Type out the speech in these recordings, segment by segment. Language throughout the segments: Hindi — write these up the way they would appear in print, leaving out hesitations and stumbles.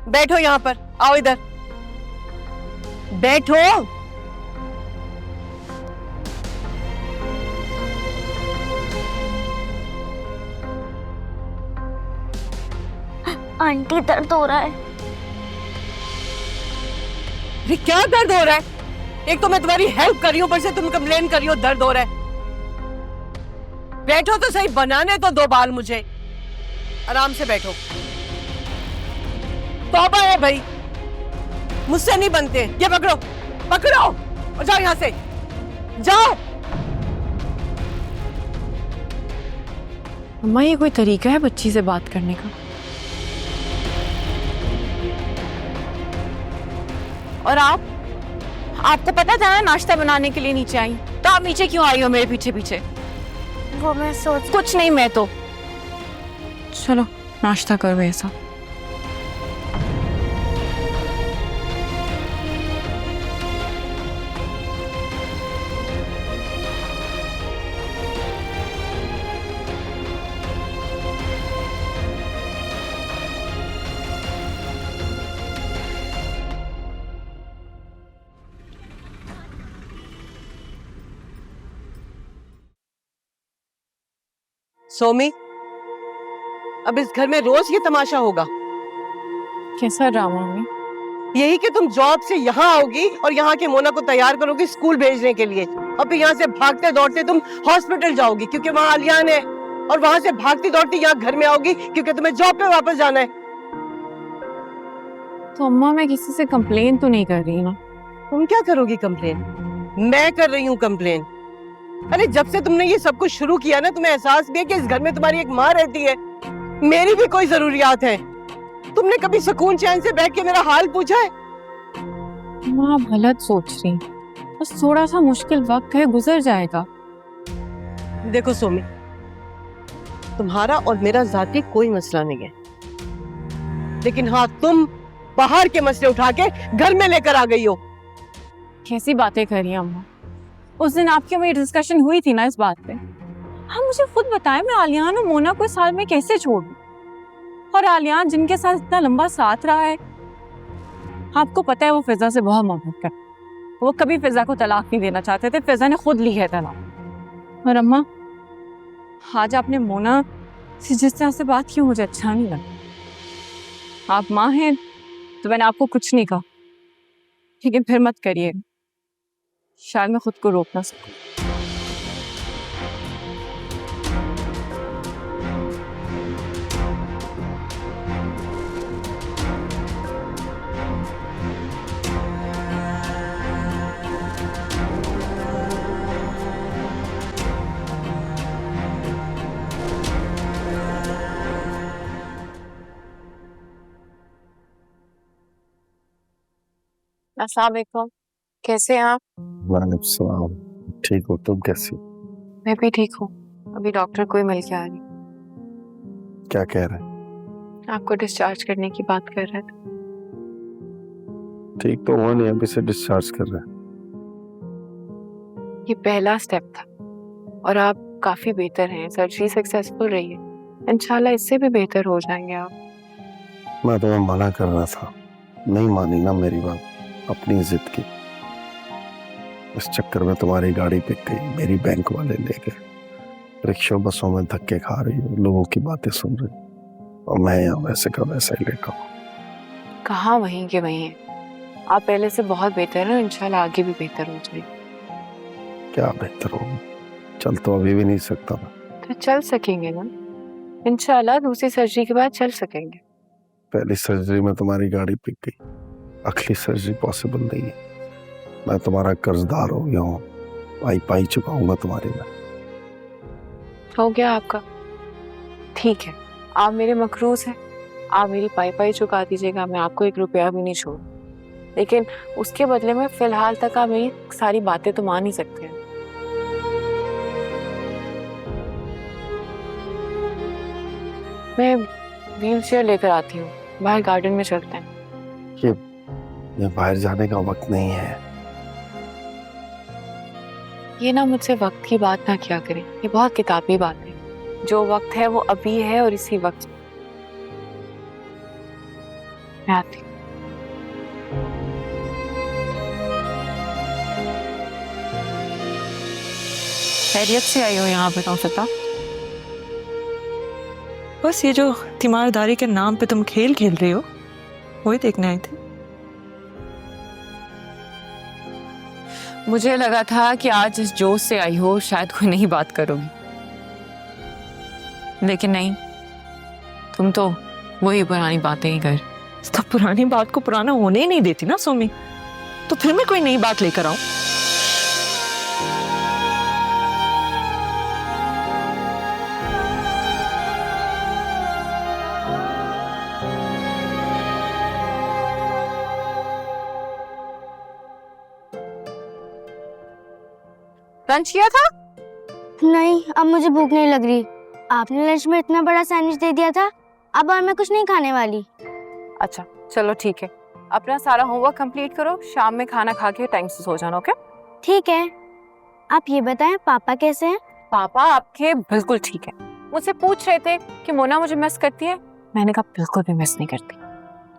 बैठो यहाँ पर, आओ इधर बैठो। आंटी दर्द हो रहा है। ये क्या दर्द हो रहा है? एक तो मैं तुम्हारी हेल्प कर रही हूँ, ऊपर से तुम कंप्लेन कर रही हो दर्द हो रहा है। बैठो तो सही, बनाने तो दो बाल मुझे। आराम से बैठो। तौबा है भाई, मुझसे नहीं बनते। ये पकड़ो पकड़ो और जाओ यहां से, जाओ। अम्मा ये कोई तरीका है बच्ची से बात करने का? और आपको पता था ना नाश्ता बनाने के लिए नीचे आई, तो आप नीचे क्यों आई हो मेरे पीछे पीछे? वो मैं सोच कुछ नहीं, मैं तो चलो नाश्ता करो ऐसा। सोमी, अब इस घर में रोज ये तमाशा होगा। कैसा ड्रामा मम्मी? यही कि तुम जॉब से यहाँ आओगी और यहाँ के मोना को तैयार करोगी स्कूल भेजने के लिए, और फिर यहाँ से भागते दौड़ते तुम हॉस्पिटल जाओगी क्योंकि वहाँ आलियान है, और वहां से भागती दौड़ती यहाँ घर में आओगी क्योंकि तुम्हें जॉब पे वापस जाना है। तो अम्मा मैं किसी से कंप्लेन तो नहीं कर रही ना? तुम क्या करोगी कंप्लेन? मैं कर रही हूँ कंप्लेन। अरे जब से तुमने ये सब कुछ शुरू किया ना, तुम्हें एहसास भी है कि इस घर में तुम्हारी एक माँ रहती है, मेरी भी कोई जरूरियात है। तुमने कभी सुकून चैन से बैठ के मेरा हाल पूछा है? माँ आप गलत सोच रही, बस थोड़ा सा मुश्किल वक्त है, गुजर जाएगा। देखो सोमी, तुम्हारा और मेरा जाती कोई मसला नहीं है, लेकिन हाँ तुम बाहर के मसले उठा के घर में लेकर आ गई हो। कैसी बातें कर रही हैं अम्मा? उस दिन आपकी मेरी डिस्कशन हुई थी ना इस बात पे। हाँ मुझे खुद बताएं, मैं आलियान और मोना को इस हाल में कैसे छोड़ूं? और आलियान जिनके साथ इतना लंबा साथ रहा है, आपको पता है वो फिजा से बहुत मोहब्बत करता है। वो कभी फिजा को तलाक नहीं देना चाहते थे, फिजा ने खुद ली है तलाक। और अम्मा आज आपने मोना से जिस तरह से बात की मुझे अच्छा नहीं लगा। आप माँ हैं तो मैंने आपको कुछ नहीं कहा, लेकिन फिर मत करिए, शायद मैं खुद को रोक ना सकूं। अस्सलाम वालेकुम, कैसे हैं आप? वालेकुम सलाम। ठीक हो, तुम कैसी? मैं भी ठीक हूँ। अभी डॉक्टर को ही मिल के आ रही। क्या कह रहे हैं? आपको डिस्चार्ज करने की बात कर रहे थे। ठीक तो हो नहीं, अभी से डिस्चार्ज कर रहे हैं। ये पहला स्टेप था और आप काफी बेहतर हैं, सर्जरी सक्सेसफुल रही है, इंशाल्लाह इससे भी बेहतर हो जाएंगे आप। मैं तुम्हें मना कर रहा था, नहीं मानी ना मेरी बात, अपनी जिद की। इस चक्कर में तुम्हारी गाड़ी पिक गई, मेरी बैंक वाले ले गए, रिक्शा बसों में धक्के खा रही हो, लोगों की बातें सुन रही, और मैं यहाँ वैसे का वैसा ही लेटा हूँ। कहाँ वहीं के वहीं हैं, आप पहले से बहुत बेहतर हैं, इंशाल्लाह आगे भी बेहतर हो जाएगी। क्या बेहतर होगा? चल तो अभी भी नहीं सकता मैं। तो चल सकेंगे ना, इंशाल्लाह दूसरी सर्जरी के बाद चल सकेंगे। पहली सर्जरी में तुम्हारी गाड़ी पिक गई, अगली सर्जरी पॉसिबल नहीं है। मैं तुम्हारा कर्जदार हो गया हूँ, पाई पाई चुकाऊंगा तुम्हारी मैं। हो गया आपका, ठीक है, आप मेरे मकरूज हैं, आप मेरी पाई पाई चुका दीजिएगा, मैं आपको 1 रुपया भी नहीं छोड़, लेकिन उसके बदले में फिलहाल तक आप मेरी सारी बातें तो मान ही सकते हैं। मैं व्हील चेयर लेकर आती हूँ, बाहर गार्डन में चलते हैं। ये बाहर जाने का वक्त नहीं है। ये ना मुझसे वक्त की बात ना किया करें, ये बहुत किताबी बात है। जो वक्त है वो अभी है और इसी वक्त। मैं आती। खैरियत से आई हो यहाँ पे तुम फिता? बस ये जो तीमारदारी के नाम पे तुम खेल खेल रही हो वही देखने आए थे। मुझे लगा था कि आज इस जोश से आई हो शायद कोई नई बात करोगी, लेकिन नहीं, तुम तो वही पुरानी बातें ही कर। तो पुरानी बात को पुराना होने ही नहीं देती ना सोमी, तो फिर मैं कोई नई बात लेकर आऊं? लंच किया था? नहीं, अब मुझे भूख नहीं लग रही। आपने लंच में इतना बड़ा सैंडविच दे दिया था, अब और मैं कुछ नहीं खाने वाली। अच्छा चलो ठीक है, अपना सारा होमवर्क कंप्लीट करो, शाम में खाना खा के टाइम से सो जाना। ओके? ठीक है। आप ये बताएं, पापा कैसे हैं? पापा आपके बिल्कुल ठीक है। मुझसे पूछ रहे थे कि मोना मुझे मिस करती है, मैंने कहा बिल्कुल भी मिस नहीं करती।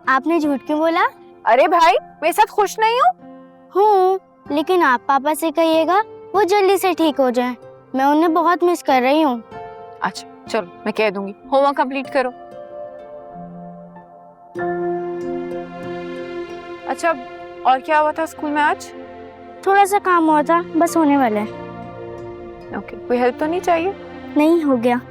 आपने झूठ क्यों बोला? अरे भाई, मेरे साथ खुश नहीं हो? हूँ, लेकिन आप पापा से कहिएगा वो जल्दी से ठीक हो जाए। मैं उन्हें बहुत मिस कर रही हूँ। अच्छा चलो, मैं कह दूंगी, होमवर्क कंप्लीट करो। अच्छा, और क्या हुआ था स्कूल में आज? थोड़ा सा काम हुआ था, बस होने वाला है। ओके, कोई हेल्प तो नहीं चाहिए? नहीं, हो गया।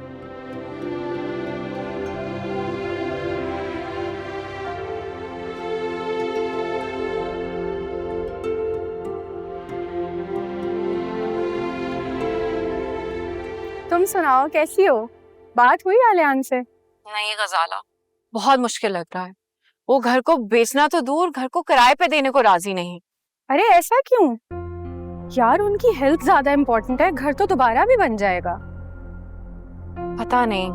तुम सुनाओ, कैसी हो? बात हुई आलियान से? नहीं गजाला, बहुत मुश्किल लग रहा है। वो घर को बेचना तो दूर, घर को किराए पे देने को राजी नहीं। अरे ऐसा क्यों यार? उनकी हेल्थ ज्यादा इम्पोर्टेंट है, घर तो दोबारा भी बन जाएगा। पता नहीं,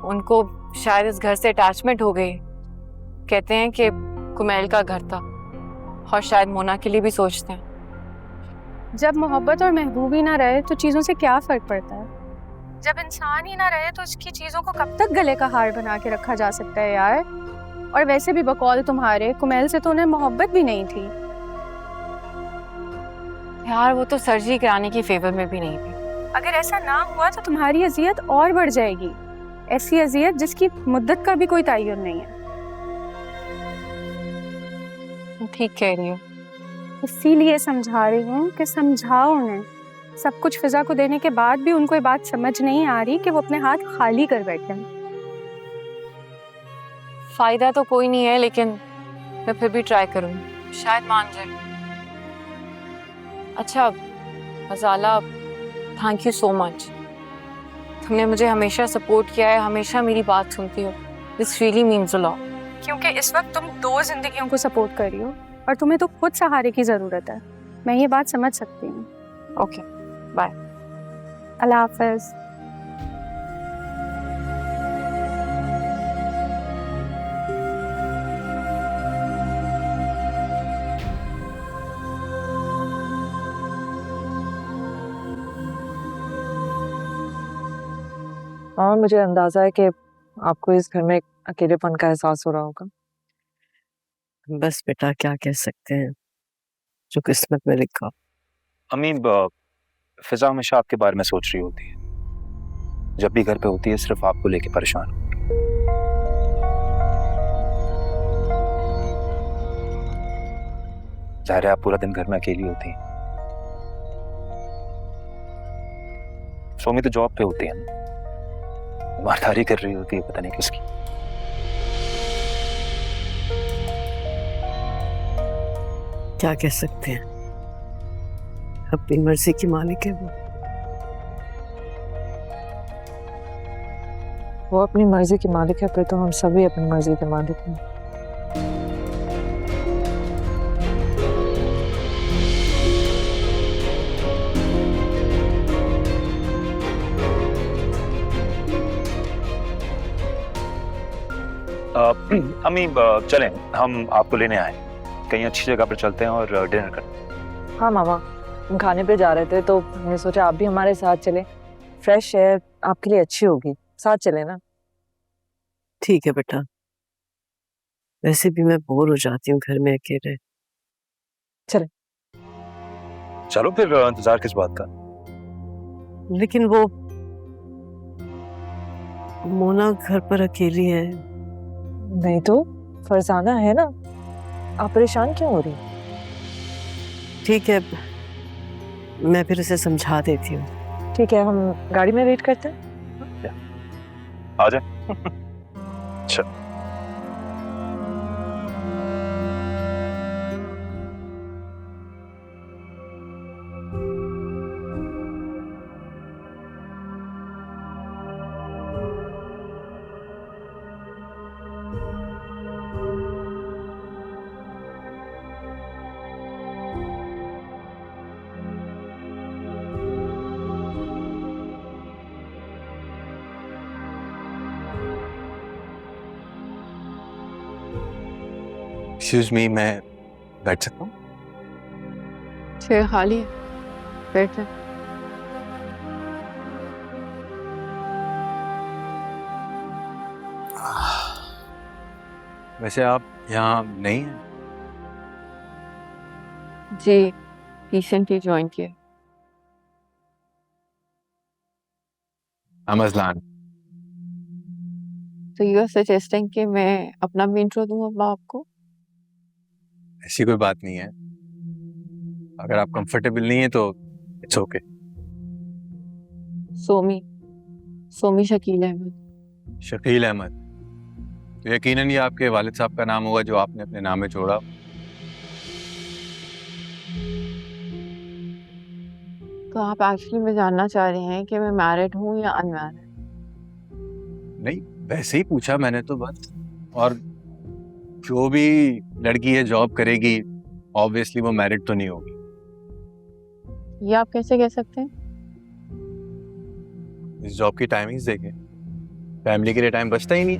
उनको शायद इस घर से अटैचमेंट हो गई। कहते हैं कि कुमैल का घर था, और शायद मोना के लिए भी सोचते हैं। जब मोहब्बत और महबूबी ना रहे तो चीजों से क्या फर्क पड़ता है? जब इंसान ही ना रहे तो उसकी चीजों को कब तक गले का हार बना के रखा जा सकता है यार? और वैसे भी बकौल तुम्हारे, कुमैल से तो उन्हें मोहब्बत भी नहीं थी यार। वो तो सर्जरी कराने की फेवर में भी नहीं थी। अगर ऐसा ना हुआ तो तुम्हारी अजियत और बढ़ जाएगी, ऐसी अजियत जिसकी मुद्दत का भी कोई तय्युन नहीं है। ठीक कह रही हो। इसीलिए समझा रही हूँ कि समझाओ उन्हें। सब कुछ फिजा को देने के बाद भी उनको ये बात समझ नहीं आ रही कि वो अपने हाथ खाली कर बैठे हैं। फायदा तो कोई नहीं है, लेकिन मैं फिर भी ट्राई करूँगी, शायद मान जाए। अच्छा गजाला, थैंक यू सो मच। तुमने मुझे हमेशा सपोर्ट किया है, हमेशा मेरी बात सुनती हो। This really means a lot. क्योंकि इस वक्त तुम दो जिंदगियों को सपोर्ट कर रही हो और तुम्हें तो खुद सहारे की ज़रूरत है। मैं ये बात समझ सकती हूँ। Okay, bye. अल्लाह हाफ़िज़। और मुझे अंदाजा है कि आपको इस घर में अकेलेपन का एहसास हो रहा होगा। बस बेटा, क्या कह सकते हैं, जो किस्मत में लिखा। अम्मी, फिजा हमेशा आपके बारे में सोच रही होती है। जब भी घर पे होती है सिर्फ आपको लेके परेशान होती है। ज़ाहिर है आप पूरा दिन घर में अकेली होती हैं। सोमी तो जॉब पे होती है ना, मारधारी कर रही होती है पता नहीं किसकी। क्या कह सकते हैं, अपनी मर्जी की मालिक है वो अपनी मर्जी की मालिक है, फिर तो हम सभी अपनी मर्जी के मालिक हैं। अम्मी चलें, हम आपको लेने आए, कहीं अच्छी जगह पर चलते हैं और डिनर करते हैं। हाँ मामा, हम खाने पे जा रहे थे तो मैंने सोचा आप भी हमारे साथ चलें, फ्रेश एयर आपके लिए अच्छी होगी, साथ चले ना। ठीक है बेटा। वैसे भी मैं बोर हो जाती हूँ घर में अकेले। चलो फिर इंतजार किस बात का? लेकिन वो मोना घर पर अकेली है। नहीं तो फरजाना है ना, आप परेशान क्यों हो रही? ठीक है, मैं फिर उसे समझा देती हूँ। ठीक है, हम गाड़ी में वेट करते हैं। आ जा। चल। एक्सक्यूज मी, मैं बैठ सकता हूँ? चेयर खाली है, बैठ जा। वैसे आप यहाँ नहीं हैं? जी, रिसेंटली ज्वाइन किया। अमजलान। तो यू आर सजेस्टिंग कि मैं अपना भी इंट्रो दूं अब आपको? ऐसी कोई बात नहीं है, अगर आप कंफर्टेबल नहीं है तो इट्स ओके। सोमी शकील अहमद। शकील अहमद, तो यकीनन ये आपके वालिद साहब का नाम होगा जो आपने अपने नाम में जोड़ा। तो आप एक्चुअली में जानना चाह रहे हैं कि मैं मैरिड हूँ या अनमैरिड? नहीं, वैसे ही पूछा मैंने तो बस। और जो भी लड़की है जॉब करेगी, ऑब्वियसली वो मैरिड तो नहीं होगी। ये आप कैसे कह सकते हैं? इस जॉब की टाइमिंग्स देखें, फैमिली के लिए टाइम बचता ही नहीं।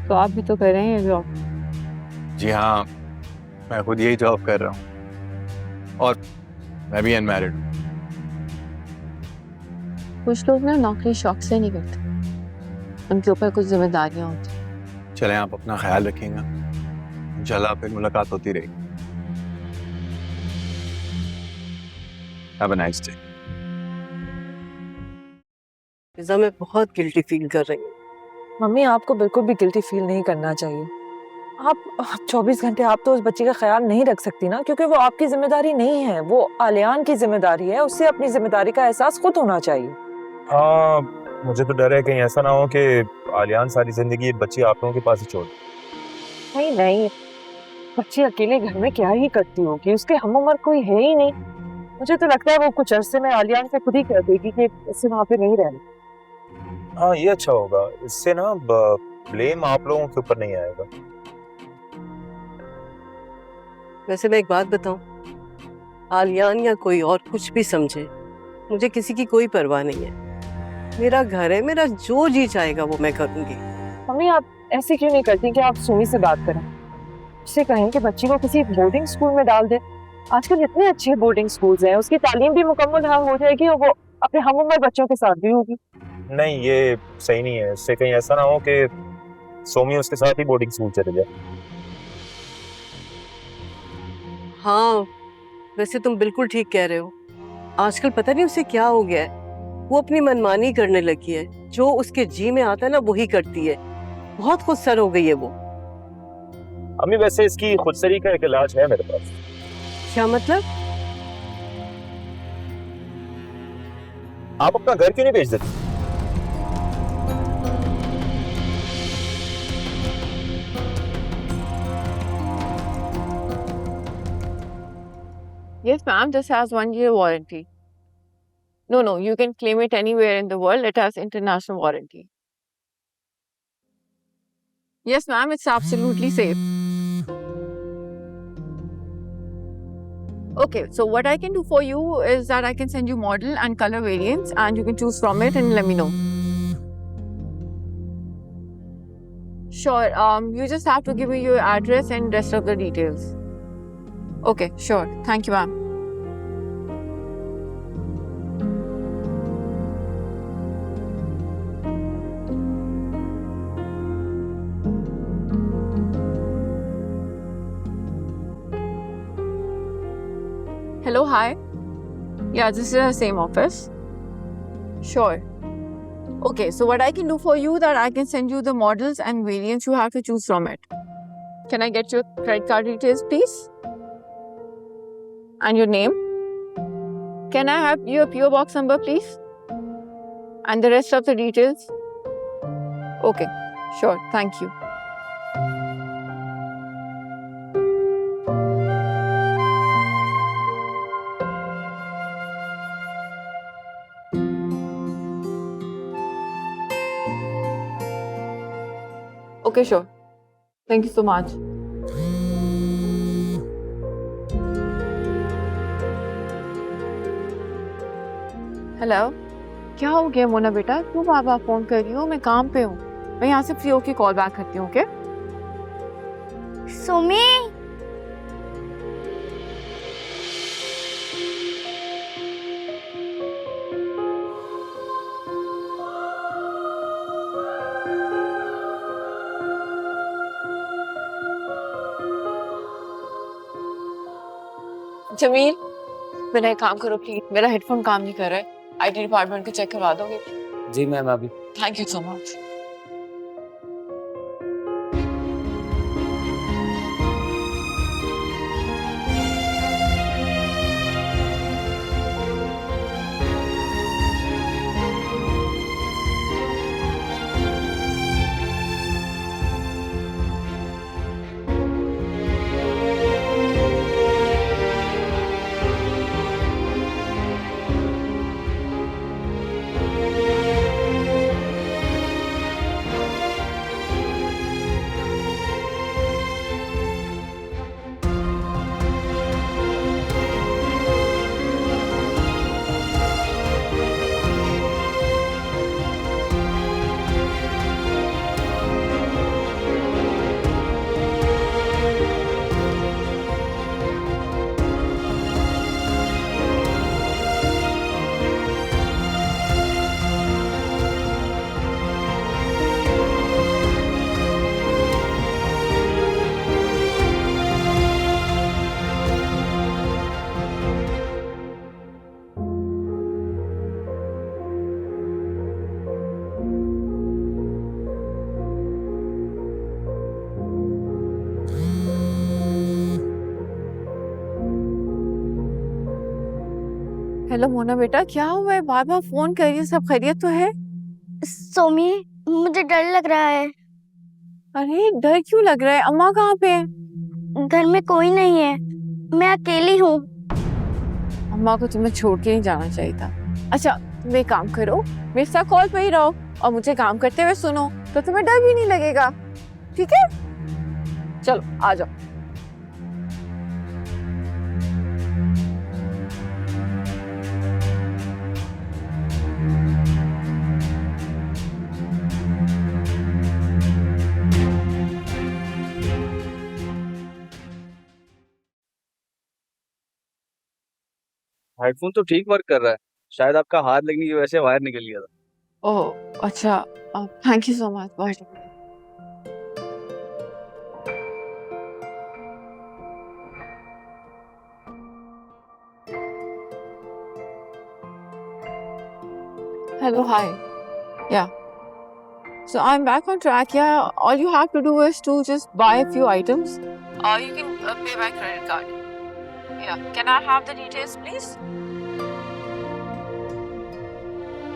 तो आप भी तो कर रहे हैं जॉब। जी हाँ, मैं खुद यही जॉब कर रहा हूँ और मैं भी अनमैरिड हूँ। कुछ लोग ना नौकरी शौक से नहीं करते, उनके ऊपर कुछ जिम्मेदारियां होती हैं। चलें, आप अपना ख्याल रखिएगा, इंशाल्लाह फिर मुलाकात होती रहेगी। Have a nice day. Fiza, मैं बहुत गिल्टी फील कर रही हूँ। मम्मी, आपको बिल्कुल भी गिल्टी फील नहीं करना चाहिए। आप 24 घंटे आप तो उस बच्चे का ख्याल नहीं रख सकती ना, क्योंकि वो आपकी जिम्मेदारी नहीं है, वो आलियान की जिम्मेदारी है। उससे अपनी जिम्मेदारी का एहसास खुद होना चाहिए। हाँ, मुझे तो डर है कहीं ऐसा ना हो कि आलियान सारी जिंदगी ये बच्ची आप लोगों के पास ही छोड़ दे। नहीं नहीं, बच्ची अकेले घर में क्या ही करती होगी, उसके हम उम्र कोई है ही नहीं। मुझे तो लगता है वो कुछ अरसे में आलियान से खुद ही कह देगी कि इससे वहाँ पे नहीं रहना। हाँ, ये अच्छा होगा, इससे ना ब्लेम आप लोगों के ऊपर नहीं आएगा। वैसे मैं एक बात बताऊं, आलियान या कोई और कुछ भी समझे, मुझे किसी की कोई परवाह नहीं है। मेरा घर है, मेरा जो जी चाहेगा वो मैं करूंगी। मम्मी, आप ऐसे क्यों नहीं करती कि आप सुमी से बात करें, उससे कहें कि बच्ची को किसी बोर्डिंग स्कूल में डाल दे। आजकल इतने अच्छे बोर्डिंग स्कूल्स हैं, उसकी तालीम भी मुकम्मल हो जाएगी और वो अपने हम उम्र बच्चों के साथ भी होगी। नहीं, ये सही नहीं है, इससे कहीं ऐसा ना हो कि सोमी उसके साथ ही बोर्डिंग स्कूल चले जाए। हाँ, वैसे तुम बिल्कुल ठीक कह रहे हो। आजकल पता नहीं उसे क्या हो गया है, वो अपनी मनमानी करने लगी है। जो उसके जी में आता है ना वही करती है। बहुत खुदसर हो गई है वो। अम्मी, वैसे इसकी खुदसरी का एक इलाज है मेरे पास। क्या मतलब? आप अपना घर क्यों नहीं बेच देते? Yes, ma'am, this has 1 year warranty. No, you can claim it anywhere in the world. It has international warranty. Yes, ma'am, it's absolutely safe. Okay, so what I can do for you is that I can send you model and color variants and you can choose from it and let me know. Sure, you just have to give me your address and rest of the details. Okay, sure. Thank you, ma'am. Hello, hi. Yeah, this is the same office. Sure. Okay, so what I can do for you that I can send you the models and variants you have to choose from it. Can I get your credit card details, please? And your name? Can I have your PO box number, please? And the rest of the details? Okay, sure, thank you. Okay, sure. Thank you so much. Hello, क्या हो गया मोना बेटा? क्यों बार बार फोन कर रही हो? मैं काम पे हूँ. मैं यहाँ से फ्री होके कॉल बैक करती हूँ, ओके? सुमी, जमील, मेरा एक काम करो प्लीज. मेरा हेडफोन काम नहीं कर रहा है. आईटी डिपार्टमेंट को चेक करवा दोगे? जी मैम अभी. Thank you so much. Hello Mona बेटा, क्या हुआ है? बार बार फोन कर रही है. सब खैरियत तो है? सोमी, मुझे डर लग रहा है. अरे डर क्यों लग रहा है? अम्मा कहाँ पे है? घर में कोई नहीं है, मैं अकेली हूँ. अम्मा को तुम्हें छोड़ के नहीं जाना चाहिए था. अच्छा, तुम एक काम करो, मेरे साथ कॉल पे ही रहो और मुझे काम करते हुए सुनो, तो तुम्हें डर भी नहीं लगेगा. ठीक है? चलो आ जाओ. हेडफोन तो ठीक वर्क कर रहा है. शायद आपका हाथ लगने की वजह से वायर निकल गया था. ओह अच्छा, थैंक यू सो मच. बहुत Hello, hi. Yeah. So I'm back on track. Yeah, all you have to do is to just buy a few items, or you can pay by credit card. Yeah. Can I have the details, please?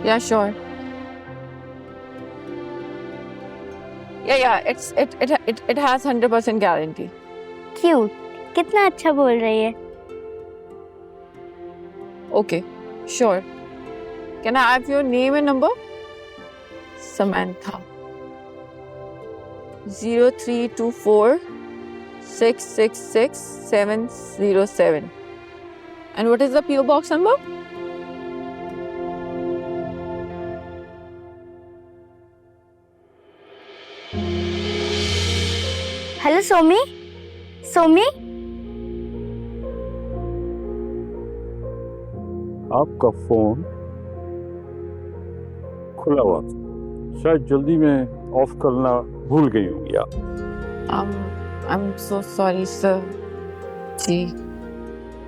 Yeah, sure. Yeah. It has 100% guarantee. Cute, कितना अच्छा बोल रही है. Okay, sure. Can I have your name and number? Samantha. 0324 666 707. And what is the PO box number? Hello Somi, Somi, आपका फोन खुला हुआ था. शायद जल्दी में ऑफ करना भूल गई होंगी आप. I'm so sorry, sir. जी.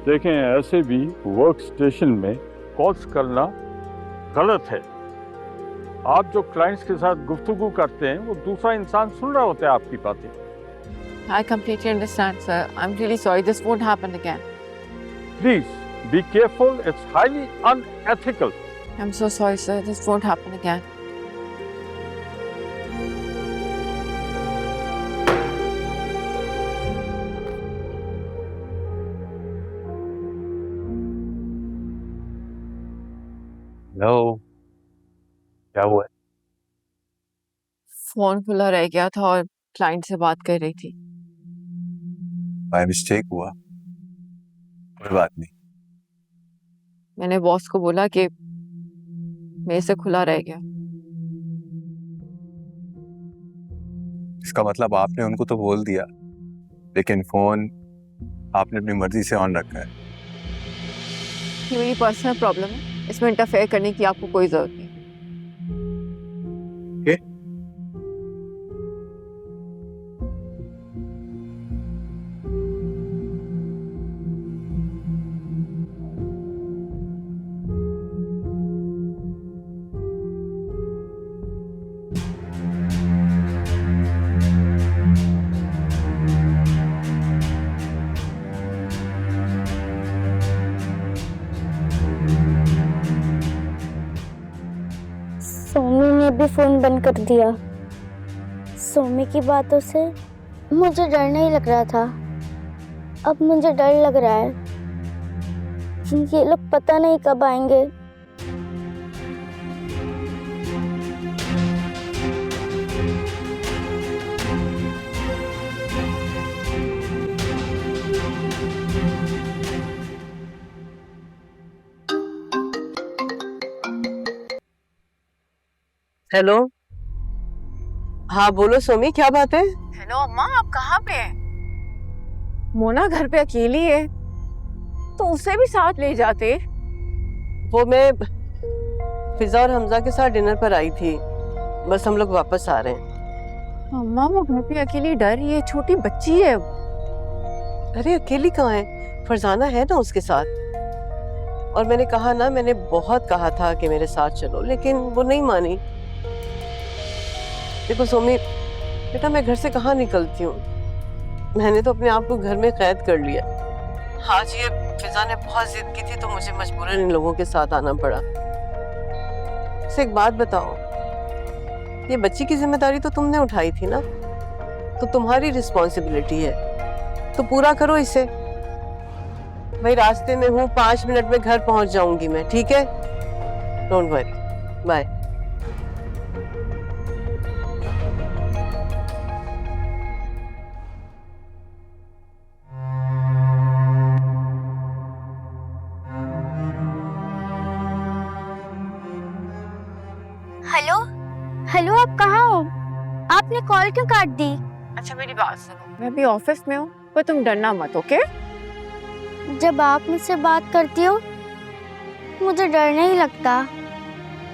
देखें, ऐसे भी वर्क स्टेशन में कॉल्स करना गलत है। आप जो क्लाइंट्स के साथ गुफ्तगू करते हैं वो दूसरा इंसान सुन रहा होता है आपकी बातें। I completely understand, sir. I'm really sorry. This won't happen again. Please be careful. It's highly unethical. I'm so sorry, sir. This won't happen again. Hello, क्या हुआ? फोन खुला रह गया था और क्लाइंट से बात कर रही थी। बाय मिस्टेक हुआ, कोई बात नहीं। मैंने बॉस को बोला कि मेरे से खुला रह गया। इसका मतलब आपने उनको तो बोल दिया, लेकिन फोन आपने अपनी मर्जी से ऑन रखा है। ये मेरी पर्सनल प्रॉब्लम है, इसमें इंटरफेयर करने की आपको कोई जरूरत नहीं। सोमी ने भी फोन बंद कर दिया। सोमी की बातों से मुझे डर नहीं लग रहा था, अब मुझे डर लग रहा है कि ये लोग पता नहीं कब आएंगे। हेलो, हाँ बोलो सोमी, क्या बात है? हेलो अम्मा, आप कहाँ पे हैं? मोना घर पे अकेली है, तो उसे भी साथ ले जाते। वो मैं फिजा और हमजा के साथ डिनर पर आई थी, बस हम लोग वापस आ रहे हैं। अम्मा वो घर पे अकेली डर रही है, छोटी बच्ची है। अरे अकेली कहाँ है, फरजाना है ना उसके साथ। और मैंने कहा ना, मैंने बहुत कहा था कि मेरे साथ चलो, लेकिन वो नहीं मानी। देखो सोमी बेटा, मैं घर से कहाँ निकलती हूँ, मैंने तो अपने आप को घर में कैद कर लिया। आज ये फिजा ने बहुत जिद की थी तो मुझे मजबूरन इन लोगों के साथ आना पड़ा। से एक बात बताओ, ये बच्ची की जिम्मेदारी तो तुमने उठाई थी ना, तो तुम्हारी रिस्पॉन्सिबिलिटी है, तो पूरा करो इसे। भाई रास्ते में हूँ, 5 मिनट में घर पहुंच जाऊंगी मैं, ठीक है? Don't worry, bye. Hello hello, आप कहाँ हो? आपने कॉल क्यों काट दी? अच्छा मेरी बात सुनो, मैं भी ऑफिस में हूँ, पर तुम डरना मत, ओके? जब आप मुझसे बात करती हो मुझे डर नहीं लगता,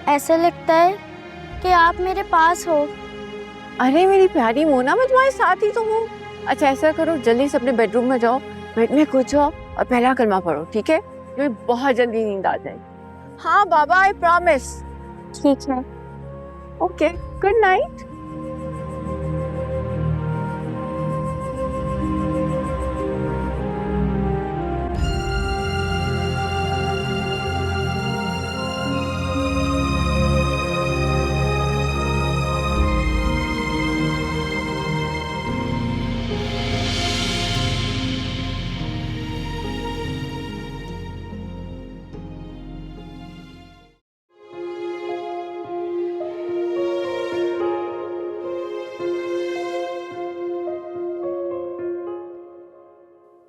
ऐसा लगता है कि आप मेरे पास हो। अरे मेरी प्यारी मोना, मैं तुम्हारे साथ ही तो हूँ। अच्छा ऐसा करो, जल्दी से अपने बेडरूम में जाओ, बेड में कूद जाओ और पहला कलमा पढ़ो, ठीक है? तुम्हें बहुत जल्दी नींद आ जाएगी। हाँ बाबा, आई प्रॉमिस। ठीक है। Okay, good night.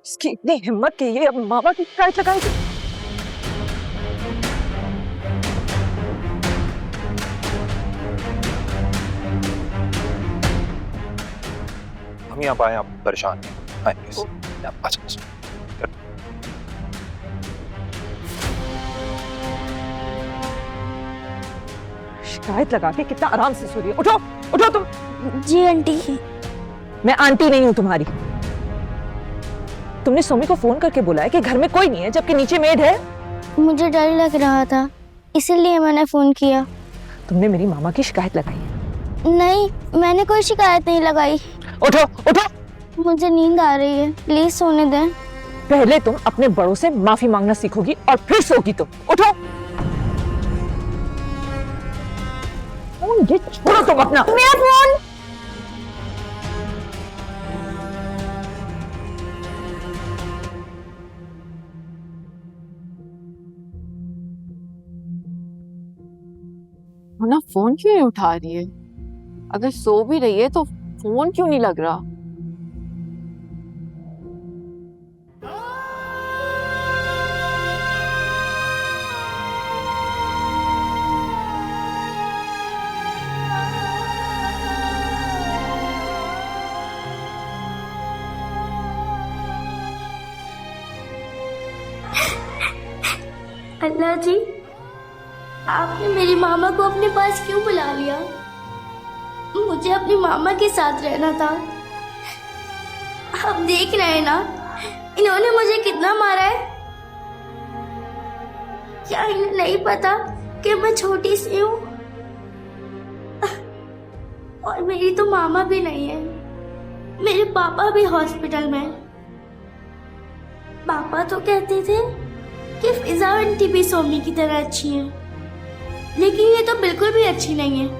इसकी इतनी हिम्मत कि ये अब मामा की शिकायत लगाएगी। हम यहाँ आए, आप परेशान आए, अच्छा शिकायत लगा के कितना आराम से सो रही है। उठो उठो तुम। जी आंटी। मैं आंटी नहीं हूँ तुम्हारी। तुमने सोमी को फोन करके बुलाया कि घर में कोई नहीं है जबकि नीचे मेड है? मुझे डर लग रहा था, इसीलिए मैंने फोन किया। तुमने मेरी मामा की शिकायत लगाई है? नहीं, मैंने कोई शिकायत नहीं लगाई। उठो उठो, मुझे नींद आ रही है, प्लीज सोने दें। पहले तुम अपने बड़ों से माफी मांगना सीखोगी और फिर सोगी तुम। उठो। ये छोड़ो तुम अपना। मेरा फोन। मोना फोन क्यों नहीं उठा रही है? अगर सो भी रही है तो फोन क्यों नहीं लग रहा? अल्लाह जी, आपने मेरी मामा को अपने पास क्यों बुला लिया? मुझे अपनी मामा के साथ रहना था। आप देख रहे हैं ना, इन्होंने मुझे कितना मारा है। क्या इन्हें नहीं पता कि मैं छोटी सी हूँ? और मेरी तो मामा भी नहीं है, मेरे पापा भी हॉस्पिटल में। पापा तो कहते थे कि फिजा आंटी भी सोमी की तरह अच्छी है, लेकिन ये तो बिल्कुल भी अच्छी नहीं है।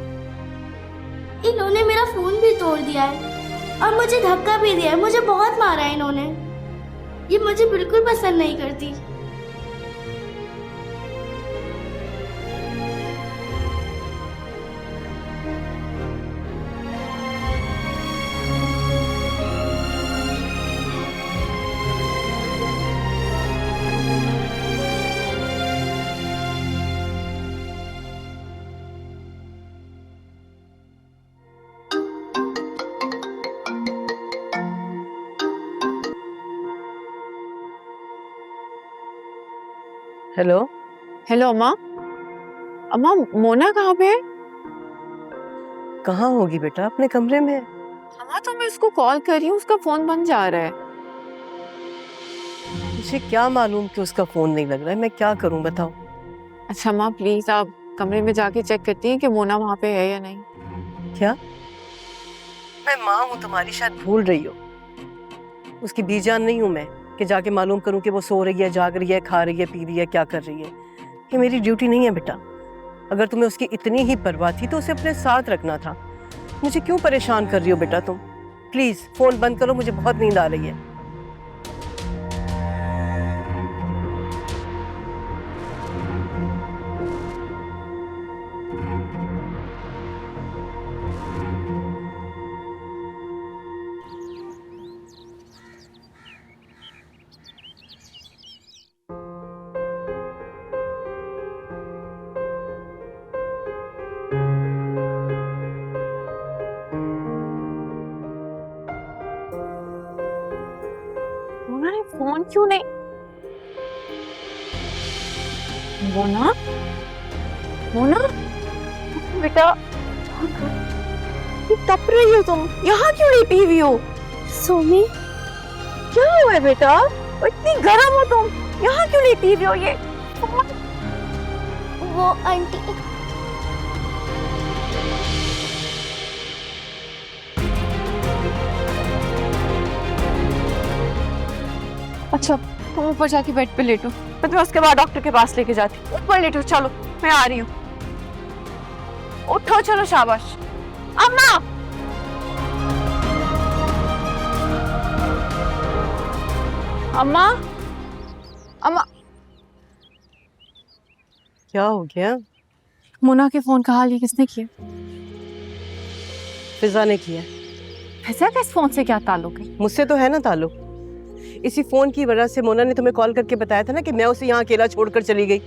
इन्होंने मेरा फोन भी तोड़ दिया है और मुझे धक्का भी दिया है। मुझे बहुत मारा है इन्होंने। ये मुझे बिल्कुल पसंद नहीं करती। हेलो हेलो अम्मा। अम्मा मोना कहाँ पे है? कहाँ होगी बेटा? अपने कमरे में है। अम्मा तो मैं उसको कॉल कर रही हूँ, उसका फोन बंद जा रहा है। मुझे क्या मालूम कि उसका फोन नहीं लग रहा है? मैं क्या करूं बताओ। अच्छा अम्मा प्लीज आप कमरे में जाके चेक करती हैं कि मोना वहाँ पे है या नहीं। क्या? मैं माँ हूँ तुम्हारी, शायद भूल रही हो। उसकी बीजान नहीं हूँ मैं कि जाके मालूम करूं कि वो सो रही है, जाग रही है, खा रही है, पी रही है, क्या कर रही है। ये मेरी ड्यूटी नहीं है बेटा। अगर तुम्हें उसकी इतनी ही परवाह थी तो उसे अपने साथ रखना था। मुझे क्यों परेशान कर रही हो बेटा तुम? प्लीज फोन बंद करो, मुझे बहुत नींद आ रही है। मोना ने फोन क्यों नहीं? मोना मोना बेटा तप रही हो तुम? यहाँ क्यों लेटी हुई हो? सोमी, क्या हुआ है बेटा? इतनी गर्म हो तुम, यहाँ क्यों लेटी हुई हो? ये वो आंटी। अच्छा तुम ऊपर जाके बेड पे लेटो, मैं तुम्हें उसके बाद डॉक्टर के पास लेके जाती हूँ। ऊपर लेटो, चलो मैं आ रही हूँ। उठो चलो, शाबाश। अम्मा अम्मा अम्मा। क्या हो गया? मोना के फोन का हाल ये किसने किया? फिजा ने किया। फिजा का इस फोन से क्या ताल्लुक है? मुझसे तो है ना ताल्लुक। इसी फोन की वजह से मोना ने तुम्हें कॉल करके बताया था ना कि मैं उसे यहाँ अकेला छोड़कर चली गई।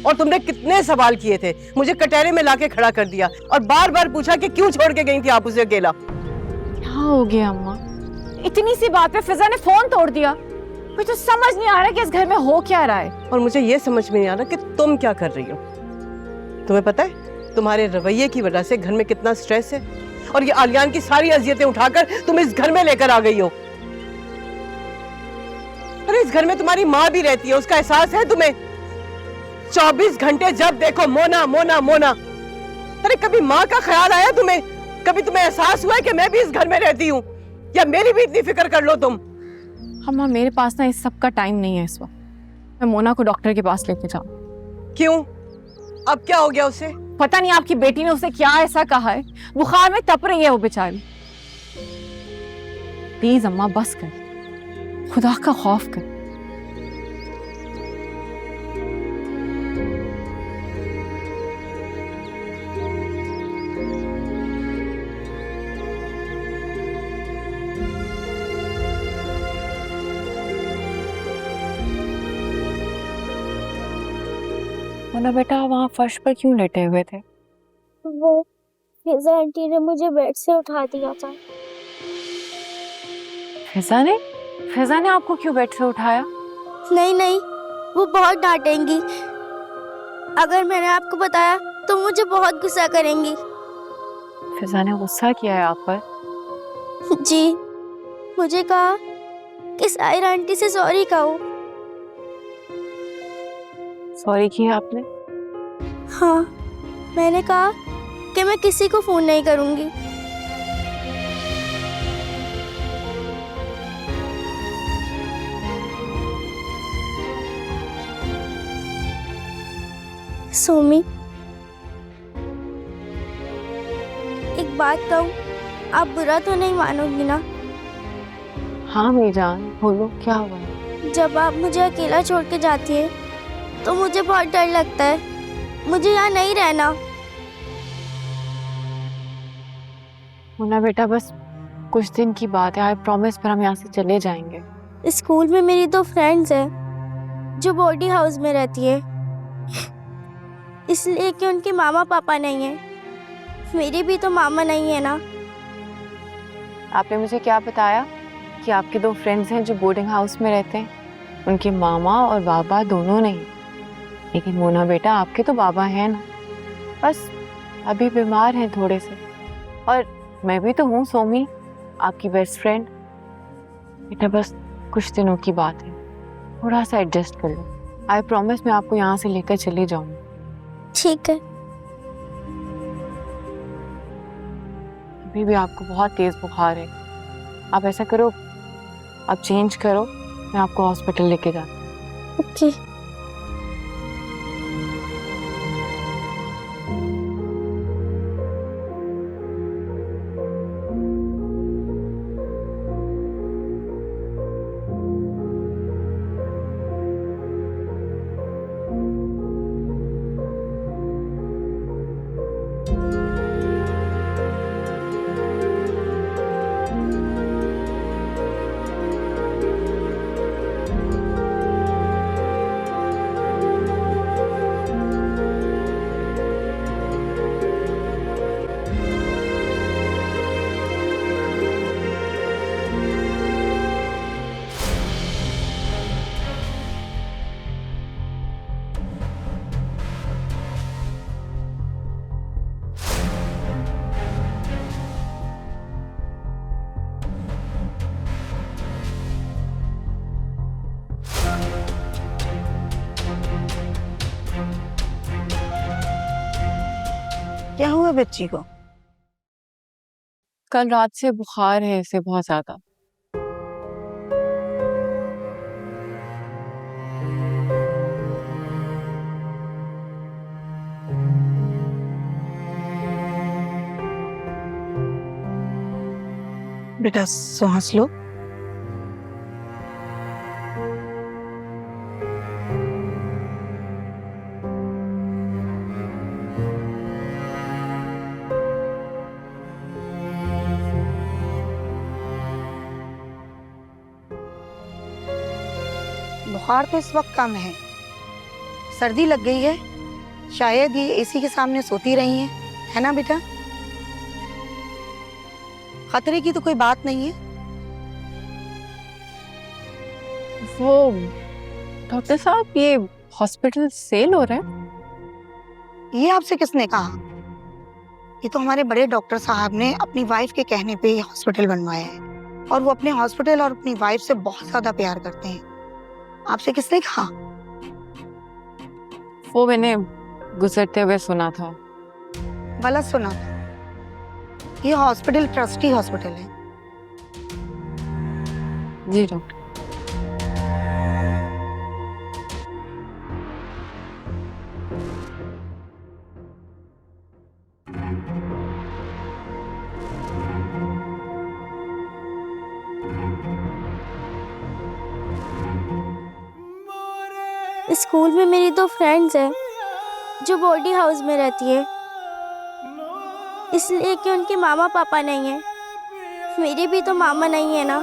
और तुमने कितने सवाल किए थे, मुझे कटहरे में लाके खड़ा कर दिया और बार बार पूछा कि क्यों छोड़ के गई थी आप उसे अकेला। क्या हो गया अम्मा? इतनी सी बात पे फिजा ने फोन तोड़ दिया। मुझे तो समझ नहीं आ रहा कि इस घर में हो क्या रहा है। और मुझे ये समझ में नहीं आ रहा कि तुम क्या कर रही हो। तुम्हें पता है तुम्हारे रवैये की वजह से घर में कितना स्ट्रेस है, और ये आलियान की सारी अजियतें उठाकर तुम इस घर में लेकर आ गई हो। अरे इस घर में तुम्हारी माँ भी रहती है, उसका एहसास है तुम्हें? 24 घंटे जब देखो मोना मोना मोना। अरे कभी माँ का ख्याल आया तुम्हें? कभी तुम्हें एहसास हुआ है कि मैं भी इस घर में रहती हूँ? या मेरी भी इतनी फिक्र कर लो तुम? अम्मा मेरे पास ना इस सब का टाइम नहीं है इस वक्त। मैं मोना को डॉक्टर के पास लेके जाऊँ। क्यों? अब क्या हो गया उसे? पता नहीं आपकी बेटी ने उसे क्या ऐसा कहा है, बुखार में तप रही है वो बेचारी। प्लीज अम्मा बस कर, खुदा का खौफ कर। मोना बेटा वहाँ फर्श पर क्यों लेटे हुए थे? वो फिजा आंटी ने मुझे बेड से उठा दिया था। फिजा ने आपको क्यों बेड से उठाया? नहीं नहीं, वो बहुत डांटेंगी। अगर मैंने आपको बताया तो मुझे बहुत गुस्सा करेंगी। फिजा ने गुस्सा किया है आप पर? जी, मुझे कहा कि साहिरा आंटी से सॉरी कहो। सॉरी किया आपने? हाँ, मैंने कहा कि मैं किसी को फोन नहीं करूंगी। सोमी, एक बात कहूँ, आप बुरा तो नहीं मानोगी ना? हाँ मेरी जान, बोलो क्या हुआ? जब आप मुझे अकेला छोड़ के जाती है तो मुझे बहुत डर लगता है। मुझे यहाँ नहीं रहना। मोना बेटा बस कुछ दिन की बात है, आई प्रॉमिस, पर हम यहाँ से चले जाएंगे। स्कूल में मेरी 2 फ्रेंड्स हैं जो बोर्डिंग हाउस में रहती है, इसलिए कि उनके मामा पापा नहीं है। मेरी भी तो मामा नहीं है ना। आपने मुझे क्या बताया कि आपके 2 फ्रेंड्स हैं जो बोर्डिंग हाउस में रहते हैं? उनके मामा और बाबा दोनों नहीं, लेकिन मोना बेटा आपके तो बाबा हैं ना, बस अभी बीमार हैं थोड़े से। और मैं भी तो हूँ सोमी, आपकी बेस्ट फ्रेंड। बेटा बस कुछ दिनों की बात है, थोड़ा सा एडजस्ट कर लो। आई प्रॉमिस मैं आपको यहाँ से लेकर चली जाऊंगी। ठीक है। अभी भी आपको बहुत तेज बुखार है। आप ऐसा करो, आप चेंज करो, मैं आपको हॉस्पिटल लेके जाती हूँ। ओके। क्या हुआ बच्ची को? कल रात से बुखार है इसे बहुत ज्यादा। बेटा सांस लो। बुखार तो इस वक्त कम है, सर्दी लग गई है, शायद ये एसी के सामने सोती रही हैं, है ना बेटा? खतरे की तो कोई बात नहीं है। वो डॉक्टर साहब, ये हॉस्पिटल सेल हो रहा है? ये आपसे किसने कहा? ये तो हमारे बड़े डॉक्टर साहब ने अपनी वाइफ के कहने पे ये हॉस्पिटल बनवाया है, और वो अपने हॉस्पिटल और अपनी वाइफ से बहुत ज्यादा प्यार करते हैं। आपसे किसने कहा? वो मैंने गुजरते हुए सुना था। गलत सुना। ये हॉस्पिटल ट्रस्टी हॉस्पिटल है। जी डॉक्टर। स्कूल में मेरी 2 फ्रेंड्स हैं जो बोर्डिंग हाउस में रहती है, इसलिए कि उनके मामा पापा नहीं है। मेरे भी तो मामा नहीं है ना।